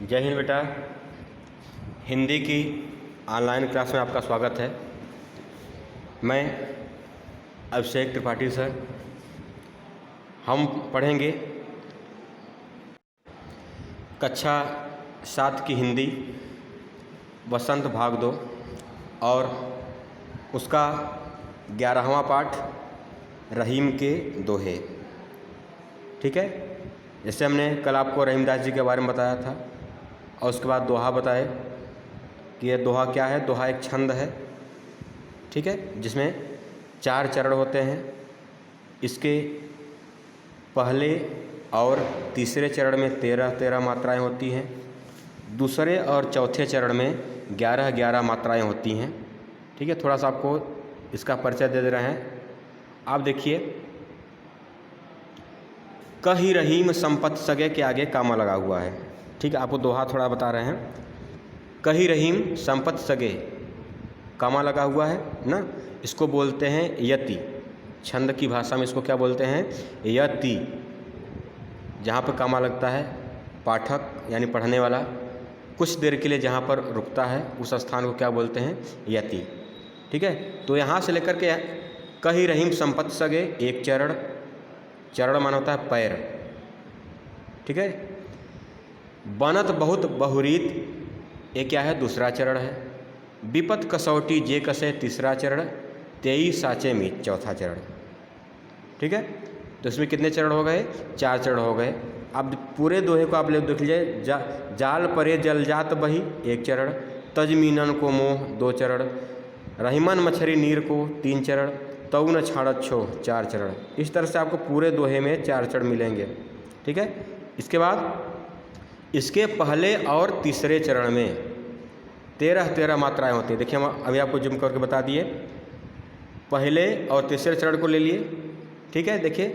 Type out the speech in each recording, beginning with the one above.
जय हिंद बेटा। हिंदी की ऑनलाइन क्लास में आपका स्वागत है। मैं अभिषेक त्रिपाठी सर। हम पढ़ेंगे कक्षा 7 की हिंदी वसंत भाग 2 और उसका 11वां पाठ रहीम के दोहे। ठीक है, जैसे हमने कल आपको रहीमदास जी के बारे में बताया था और उसके बाद दोहा बताए कि यह दोहा क्या है। दोहा एक छंद है, ठीक है, जिसमें 4 चरण होते हैं। इसके पहले और तीसरे चरण में 13-13 मात्राएं होती हैं। दूसरे और चौथे चरण में 11-11 मात्राएं होती हैं। ठीक है, थोड़ा सा आपको इसका परिचय दे रहे हैं। आप देखिए, कही रहीम संपत सगे के आगे कामा लगा हुआ है। ठीक है, आपको दोहा थोड़ा बता रहे हैं। कही रहीम संपत सगे, कामा लगा हुआ है ना, इसको बोलते हैं यति। छंद की भाषा में इसको क्या बोलते हैं? यति। जहाँ पर कामा लगता है, पाठक यानी पढ़ने वाला कुछ देर के लिए जहाँ पर रुकता है उस स्थान को क्या बोलते हैं? यति। ठीक है, तो यहाँ से लेकर के कही रहीम संपत सगे एक चरण, चरण माना होता है पैर। ठीक है, बनत बहुत बहुरीत, ये क्या है? दूसरा चरण है। विपत कसौटी जे कसे, तीसरा चरण। 23 साचे मीत, चौथा चरण। ठीक है, तो इसमें कितने चरण हो गए? 4 चरण हो गए। अब पूरे दोहे को आप लोग देख लीजिए। जाल परे जल जात बही, एक चरण। तजमीनन को मोह, 2 चरण। रहीमन मछरी नीर को, 3 चरण। तऊ न छाड़त छो, 4 चरण। इस तरह से आपको पूरे दोहे में 4 चरण मिलेंगे। ठीक है, इसके बाद इसके पहले और तीसरे चरण में 13-13 मात्राएं होती हैं। देखिए, हम अभी आपको जुम करके बता दिए। पहले और तीसरे चरण को ले लिए। ठीक है, देखिए,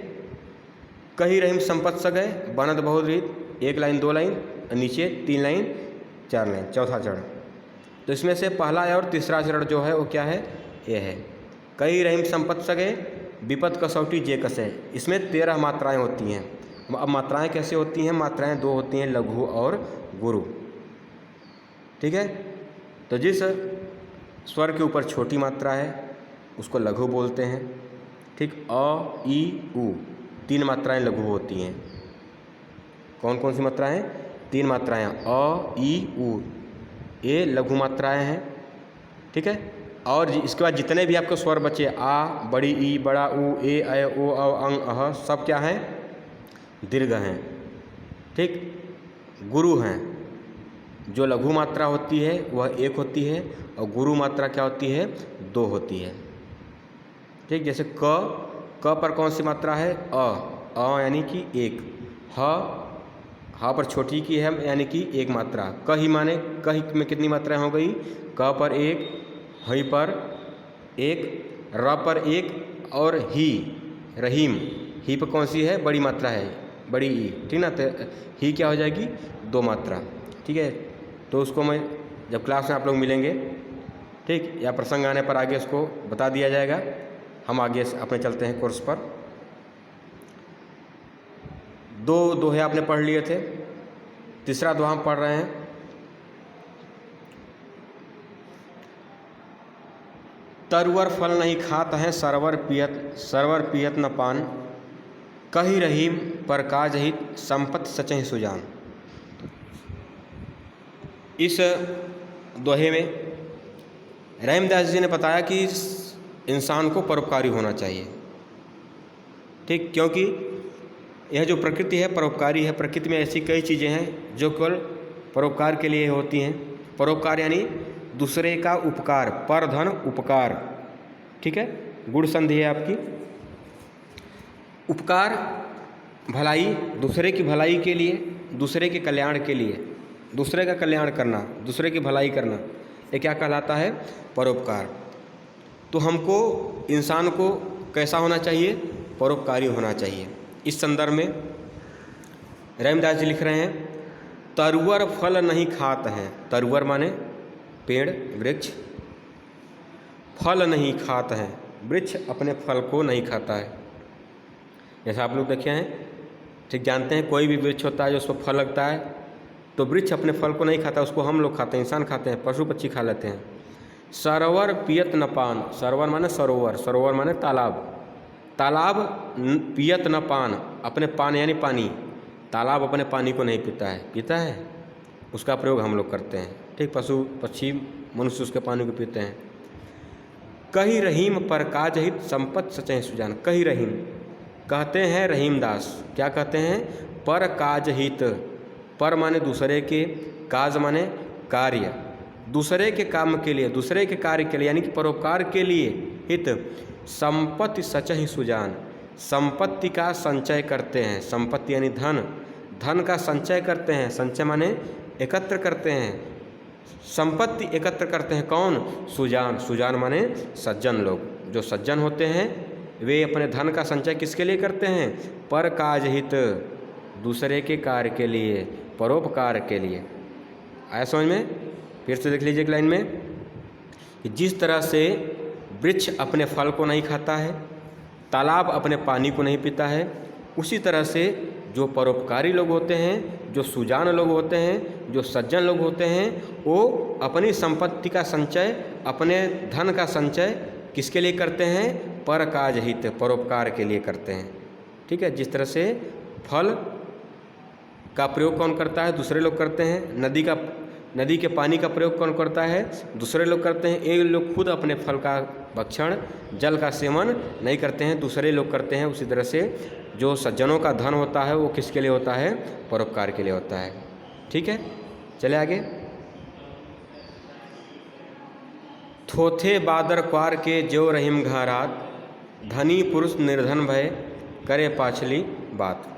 कही रहीम संपत सगे, बनत बहुत रीत, 1 लाइन 2 लाइन, नीचे 3 लाइन 4 लाइन, चौथा चरण। तो इसमें से पहला और तीसरा चरण जो है वो क्या है? ये है कही रहीम संपत सगे, विपत कसौटी जे कसे। इसमें 13 मात्राएं होती हैं। अब मात्राएं कैसे होती हैं? मात्राएं 2 होती हैं, लघु और गुरु। ठीक है, तो जिस स्वर के ऊपर छोटी मात्रा है उसको लघु बोलते हैं। ठीक, अ ई उ 3 मात्राएं लघु होती हैं। कौन कौन सी मात्राएं? 3 मात्राएं, अ ई उ, ये लघु मात्राएं हैं। ठीक है, और इसके बाद जितने भी आपके स्वर बचे, आ, बड़ी ई, बड़ा ऊ, ए, ऐ, ओ, औ, अंग, अह, सब क्या हैं? दीर्घ हैं। ठीक, गुरु हैं। जो लघु मात्रा होती है वह 1 होती है और गुरु मात्रा क्या होती है? 2 होती है। ठीक, जैसे क पर कौन सी मात्रा है? अ यानी कि 1। ह पर छोटी की है यानी कि 1 मात्रा। कही माने कही में कितनी मात्राएं हो गई? क पर 1, हई पर 1, र पर 1 और ही, रहीम, ही पर कौन सी है? बड़ी मात्रा है, बड़ी ई। ठीक ना, तो ही क्या हो जाएगी? 2 मात्रा। ठीक है, तो उसको मैं जब क्लास में आप लोग मिलेंगे, ठीक, या प्रसंग आने पर आगे उसको बता दिया जाएगा। हम आगे अपने चलते हैं कोर्स पर। 2 दोहे आपने पढ़ लिए थे, तीसरा दोहा हम पढ़ रहे हैं। तरुवर फल नहीं खात है, सरवर पियत न पान। कही रहीम पर काज हित, संपत सचहि सुजान। इस दोहे में रहीमदास जी ने बताया कि इंसान को परोपकारी होना चाहिए। ठीक, क्योंकि यह जो प्रकृति है परोपकारी है। प्रकृति में ऐसी कई चीज़ें हैं जो केवल परोपकार के लिए होती हैं। परोपकार यानी दूसरे का उपकार, पर धन उपकार। ठीक है, गुण संधि है आपकी। उपकार, भलाई, दूसरे की भलाई के लिए, दूसरे के कल्याण के लिए, दूसरे का कल्याण करना, दूसरे की भलाई करना, ये क्या कहलाता है? परोपकार। तो हमको, इंसान को कैसा होना चाहिए? परोपकारी होना चाहिए। इस संदर्भ में रहीमदास जी लिख रहे हैं, तरुवर फल नहीं खात हैं। तरुवर माने पेड़, वृक्ष। फल नहीं खात हैं, वृक्ष अपने फल को नहीं खाता है। जैसा आप लोग देखे हैं, ठीक, जानते हैं, कोई भी वृक्ष होता है जो उस पर फल लगता है तो वृक्ष अपने फल को नहीं खाता, उसको हम लोग खाते हैं, इंसान खाते हैं, पशु पक्षी खा लेते हैं। सरोवर पियत न पान, सरोवर माने सरोवर, सरोवर माने तालाब, तालाब पियत न पान, अपने पान यानी पानी, तालाब अपने पानी को नहीं पीता है, पीता है, उसका प्रयोग हम लोग करते हैं। ठीक, पशु पक्षी मनुष्य उसके पानी को पीते हैं। कही रहीम पर काज हित संपत सचै सुजान, कही रहीम कहते हैं रहीमदास, क्या कहते हैं, पर काज हित, पर माने दूसरे के, काज माने कार्य, दूसरे के काम के लिए, दूसरे के कार्य के लिए यानी कि परोपकार के लिए, हित संपत्ति सचहि सुजान, संपत्ति का संचय करते हैं, संपत्ति यानी धन, धन का संचय करते हैं, संचय माने एकत्र करते हैं, संपत्ति एकत्र करते हैं कौन, सुजान, सुजान माने सज्जन लोग, जो सज्जन होते हैं वे अपने धन का संचय किसके लिए करते हैं, पर काज हित, दूसरे के कार्य के लिए, परोपकार के लिए। आया समझ में? फिर से देख लीजिए एक लाइन में कि जिस तरह से वृक्ष अपने फल को नहीं खाता है, तालाब अपने पानी को नहीं पीता है, उसी तरह से जो परोपकारी लोग होते हैं, जो सुजान लोग होते हैं, जो सज्जन लोग होते हैं, वो अपनी संपत्ति का संचय, अपने धन का संचय किसके लिए करते हैं, पर काज हित, परोपकार के लिए करते हैं। ठीक है, जिस तरह से फल का प्रयोग कौन करता है, दूसरे लोग करते हैं, नदी के पानी का प्रयोग कौन करता है, दूसरे लोग करते हैं, एक लोग खुद अपने फल का भक्षण, जल का सेवन नहीं करते हैं, दूसरे लोग करते हैं। उसी तरह से जो सज्जनों का धन होता है वो किसके लिए होता है, परोपकार के लिए होता है। ठीक है, चले आगे। थोथे बादर क्वार के जो रहीम घरात, धनी पुरुष निर्धन भय करे पाछली बात।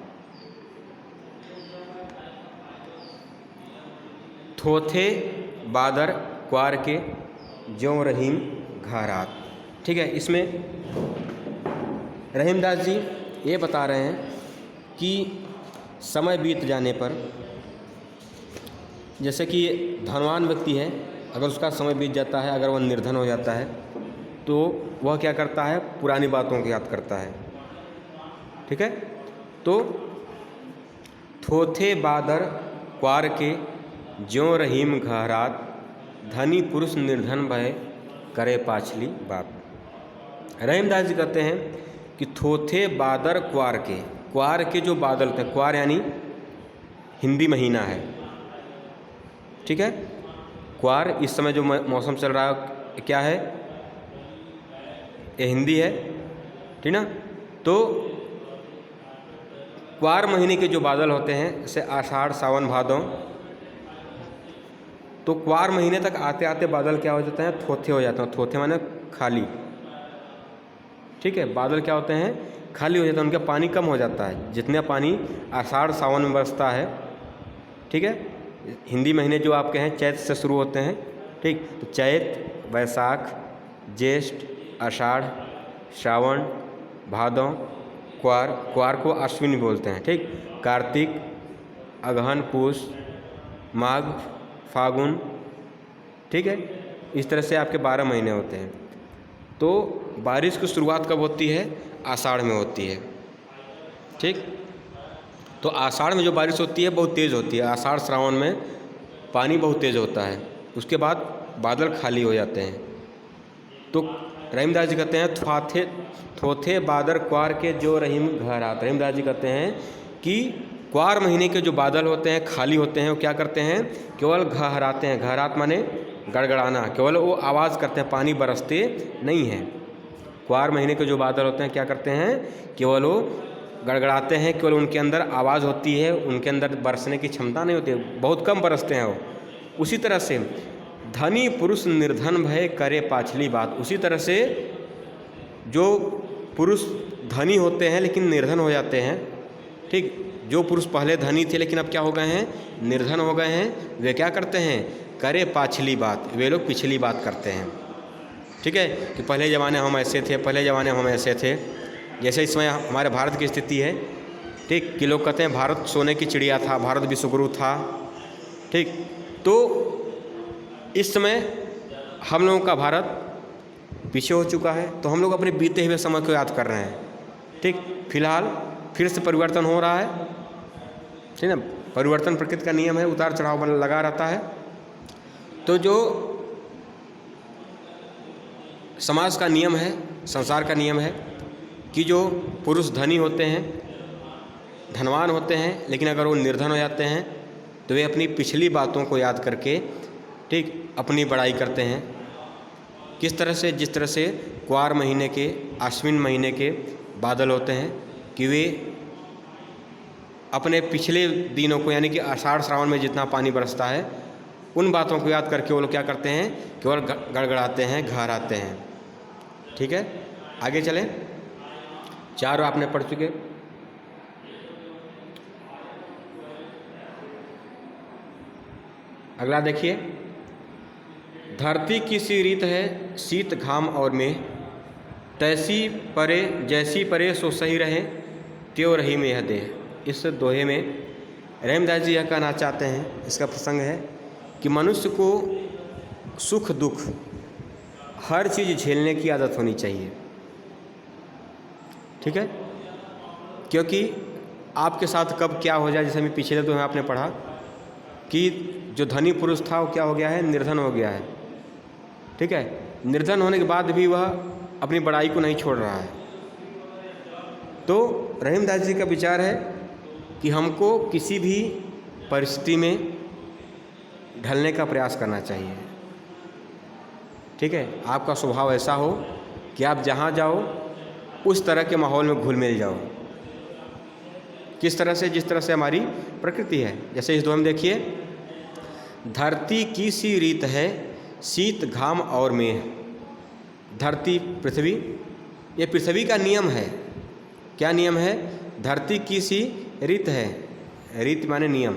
थोथे बादर क्वार के ज्यों रहीम घरात। ठीक है, इसमें रहीमदास जी ये बता रहे हैं कि समय बीत जाने पर, जैसे कि धनवान व्यक्ति है, अगर उसका समय बीत जाता है, अगर वह निर्धन हो जाता है, तो वह क्या करता है, पुरानी बातों को याद करता है। ठीक है, तो थोथे बादर क्वार के ज्यों रहीम घरात, धनी पुरुष निर्धन भय करे पाछली बात। रहीमदास जी कहते हैं कि थोथे बादर क्वार के, क्वार के जो बादल थे, क्वार यानी हिंदी महीना है। ठीक है, क्वार इस समय जो मौसम चल रहा है क्या है, ये हिंदी है, ठीक ना। तो क्वार महीने के जो बादल होते हैं, जैसे आषाढ़ सावन भादों, तो क्वार महीने तक आते आते बादल क्या हो जाते हैं, थोथे हो जाते हैं। थोथे माने खाली। ठीक है, बादल क्या होते हैं, खाली हो जाते हैं, उनका पानी कम हो जाता है। जितना पानी आषाढ़ सावन में बरसता है, ठीक है, हिंदी महीने जो आपके हैं चैत से शुरू होते हैं। ठीक, तो चैत, वैशाख, ज्येष्ठ, आषाढ़, श्रावण, भादों, क्वार, क्वार को अश्विनी बोलते हैं। ठीक, कार्तिक, अगहन, पूस, माघ, फागुन। ठीक है, इस तरह से आपके 12 महीने होते हैं। तो बारिश की शुरुआत कब होती है, आषाढ़ में होती है। ठीक, तो आषाढ़ में जो बारिश होती है बहुत तेज़ होती है। आषाढ़ श्रावण में पानी बहुत तेज़ होता है, उसके बाद बादल खाली हो जाते हैं। तो रहीमदास जी कहते हैं थोथे बादर क्वार के जो रहीम घरात। रहीमदास जी कहते हैं कि क्वार महीने के जो बादल होते हैं, खाली होते हैं, वो क्या करते हैं, केवल घहराते हैं। घहरात माने गड़गड़ाना, केवल वो आवाज़ करते हैं, पानी बरसते नहीं हैं। क्वार महीने के जो बादल होते हैं क्या करते हैं, केवल वो गड़गड़ाते हैं, केवल उनके अंदर आवाज़ होती है, उनके अंदर बरसने की क्षमता नहीं होती है, बहुत कम बरसते हैं वो। उसी तरह से धनी पुरुष निर्धन भय करे पाछली बात। उसी तरह से जो पुरुष धनी होते हैं लेकिन निर्धन हो जाते हैं, ठीक, जो पुरुष पहले धनी थे लेकिन अब क्या हो गए हैं, निर्धन हो गए हैं, वे क्या करते हैं, करे पाछली बात, वे लोग पिछली बात करते हैं। ठीक है, कि पहले ज़माने हम ऐसे थे, पहले ज़माने हम ऐसे थे। जैसे इस समय हमारे भारत की स्थिति है, ठीक, कि लोग कहते हैं भारत सोने की चिड़िया था, भारत विश्वगुरु था। ठीक, तो इस समय हम लोगों का भारत पीछे हो चुका है, तो हम लोग अपने बीते हुए समय को याद कर रहे हैं। ठीक, फिलहाल फिर से परिवर्तन हो रहा है, ठीक ना, परिवर्तन प्रकृति का नियम है, उतार चढ़ाव लगा रहता है। तो जो समाज का नियम है, संसार का नियम है कि जो पुरुष धनी होते हैं, धनवान होते हैं, लेकिन अगर वो निर्धन हो जाते हैं तो वे अपनी पिछली बातों को याद करके ठीक अपनी बड़ाई करते हैं। किस तरह से? जिस तरह से क्वार महीने के, आश्विन महीने के बादल होते हैं कि वे अपने पिछले दिनों को, यानी कि आषाढ़ श्रावण में जितना पानी बरसता है, उन बातों को याद करके वो लोग क्या करते हैं, केवल गड़गड़ाते हैं, घहराते हैं। ठीक है, आगे चलें। 4 आपने पढ़ चुके। अगला देखिए, धरती की सी रीत है, शीत घाम और मेह, तैसी परे जैसी परे सो सही रहे, त्यों रही में यह देह। इस दोहे में रहीमदास जी यह कहना चाहते हैं, इसका प्रसंग है कि मनुष्य को सुख दुख हर चीज़ झेलने की आदत होनी चाहिए। ठीक है, क्योंकि आपके साथ कब क्या हो जाए, जैसे अभी पिछले दोहे में आपने पढ़ा कि जो धनी पुरुष था वो क्या हो गया है, निर्धन हो गया है। ठीक है, निर्धन होने के बाद भी वह अपनी बड़ाई को नहीं छोड़ रहा है। तो रहीमदास जी का विचार है कि हमको किसी भी परिस्थिति में ढलने का प्रयास करना चाहिए। ठीक है, आपका स्वभाव ऐसा हो कि आप जहाँ जाओ उस तरह के माहौल में घुल मिल जाओ। किस तरह से? जिस तरह से हमारी प्रकृति है। जैसे इस दोहे में देखिए, धरती की सी रीत है, शीत घाम और मेह। धरती पृथ्वी, ये पृथ्वी का नियम है। क्या नियम है? धरती की सी रीत है, रीत माने नियम।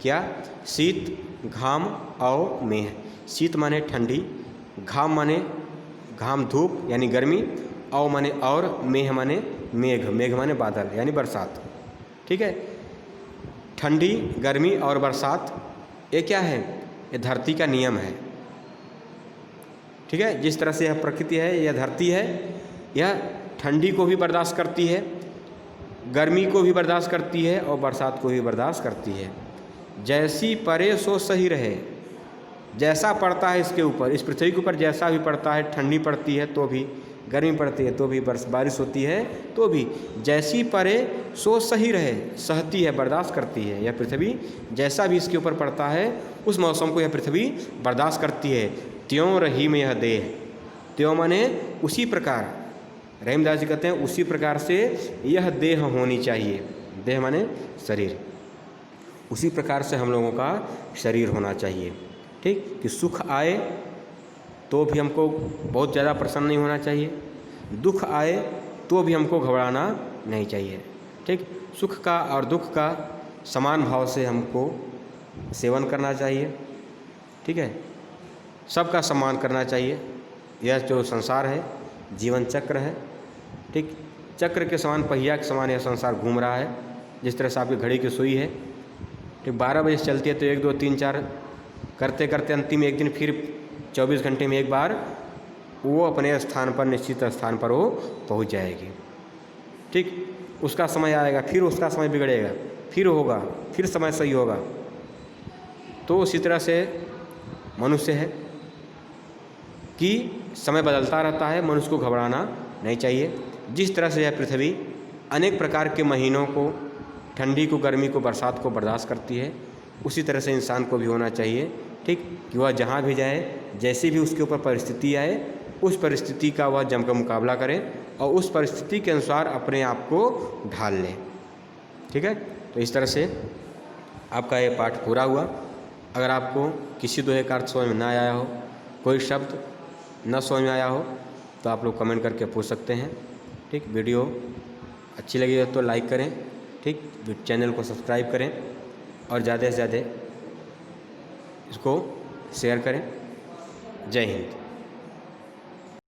क्या? शीत घाम और मेह। शीत माने ठंडी, घाम माने घाम धूप यानी गर्मी, और माने और, मेह माने मेघ, मेघ माने बादल यानी बरसात। ठीक है, ठंडी, गर्मी और बरसात, ये क्या है? ये धरती का नियम है। ठीक है, जिस तरह से यह प्रकृति है, यह धरती है, यह ठंडी को भी बर्दाश्त करती है, गर्मी को भी बर्दाश्त करती है और बरसात को भी बर्दाश्त करती है। जैसी परे सो सही रहे, जैसा पड़ता है इसके ऊपर, इस पृथ्वी के ऊपर जैसा भी पड़ता है, ठंडी पड़ती है तो भी, गर्मी पड़ती है तो भी, बारिश होती है तो भी, जैसी परे सो सही रहे, सहती है, बर्दाश्त करती है। यह पृथ्वी जैसा भी इसके ऊपर पड़ता है उस मौसम को यह पृथ्वी बर्दाश्त करती है। त्यों रही में यह देह। त्यों माने उसी प्रकार, रहीमदास जी कहते हैं उसी प्रकार से यह देह होनी चाहिए। देह माने शरीर, उसी प्रकार से हम लोगों का शरीर होना चाहिए। ठीक, कि सुख आए तो भी हमको बहुत ज़्यादा प्रसन्न नहीं होना चाहिए, दुख आए तो भी हमको घबराना नहीं चाहिए। ठीक, सुख का और दुख का समान भाव से हमको सेवन करना चाहिए। ठीक है, सबका सम्मान करना चाहिए। यह जो संसार है जीवन चक्र है। ठीक, चक्र के समान, पहिया के समान यह संसार घूम रहा है। जिस तरह से आपकी घड़ी की सुई है, ठीक 12 बजे से चलती है तो 1 2 3 4 करते करते अंतिम एक दिन फिर 24 घंटे में एक बार वो अपने स्थान पर, निश्चित स्थान पर वो पहुंच जाएगी। ठीक, उसका समय आएगा, फिर उसका समय बिगड़ेगा, फिर होगा, फिर समय सही होगा। तो उसी तरह से मनुष्य है कि समय बदलता रहता है, मनुष्य को घबराना नहीं चाहिए। जिस तरह से यह पृथ्वी अनेक प्रकार के महीनों को, ठंडी को, गर्मी को, बरसात को बर्दाश्त करती है, उसी तरह से इंसान को भी होना चाहिए। ठीक, कि वह जहाँ भी जाए, जैसी भी उसके ऊपर परिस्थिति आए, उस परिस्थिति का वह जमकर मुकाबला करे और उस परिस्थिति के अनुसार अपने आप को ढाल ले। ठीक है, तो इस तरह से आपका ये पाठ पूरा हुआ। अगर आपको किसी दोहे का अर्थ समझ में ना आया हो, कोई शब्द न समझ में आया हो, तो आप लोग कमेंट करके पूछ सकते हैं। ठीक, वीडियो अच्छी लगी हो तो लाइक करें। ठीक, चैनल को सब्सक्राइब करें और ज़्यादा से ज़्यादा इसको शेयर करें। जय हिंद।